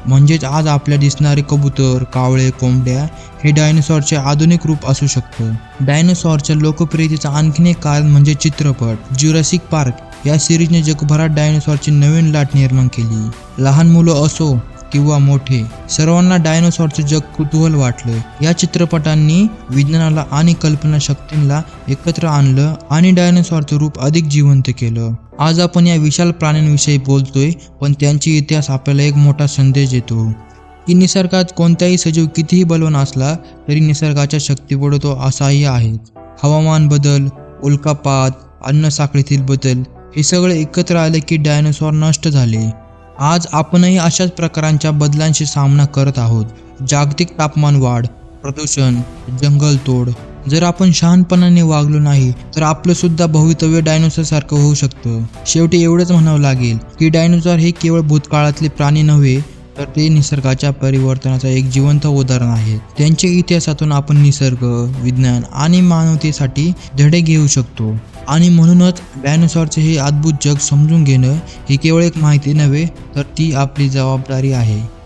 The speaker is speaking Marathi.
म्हणजेच आज आपल्या दिसणारे कबूतर, कावळे, कोंबड्या हे डायनोसॉरचे आधुनिक रूप असू शकतं. डायनोसॉरच्या लोकप्रियतेचं आणखीन एक कारण म्हणजे चित्रपट. ज्युरासिक पार्क या सिरीजने जगभरात डायनोसॉरची नवीन लाट निर्माण केली. लहान मुलं असो किंवा मोठे, सर्वांना डायनोसॉरचं जग कुतूहल वाटलं. या चित्रपटांनी विज्ञानाला आणि कल्पनाशक्तीला एकत्र आणलं आणि डायनोसॉरचं रूप अधिक जिवंत केलं. आज आपण या विशाल प्राण्यांविषयी बोलतोय, पण त्यांचे इतिहास आपल्याला एक मोठा संदेश देतो की निसर्गात कोणताही सजीव कितीही बलवान असला तरी निसर्गाच्या शक्तीपुढे तो असहाय्य आहे. हवामान बदल, उल्कापात, अन्न साखळीतील बदल हे सगळे एकत्र आले की डायनोसॉर नष्ट झाले. आज आपणही अशाच प्रकारांच्या बदलांशी सामना करत आहोत. जागतिक तापमान वाढ, प्रदूषण, जंगलतोड. जर आपण शहाणपणाने वागलो नाही तर आपलं सुद्धा भवितव्य डायनोसॉर सारखं होऊ शकतं. शेवटी एवढंच म्हणावं लागेल की डायनोसॉर हे केवळ भूतकाळातले प्राणी नव्हे, तर ते निसर्गाच्या परिवर्तनाचं एक जिवंत उदाहरण आहे. त्यांच्या इतिहासातून आपण निसर्ग, विज्ञान आणि मानवतेसाठी धडे घेऊ शकतो. आणि म्हणूनच डायनोसॉरचे हे अद्भुत जग समजून घेणं ही केवळ एक माहिती नव्हे, तर ती आपली जबाबदारी आहे.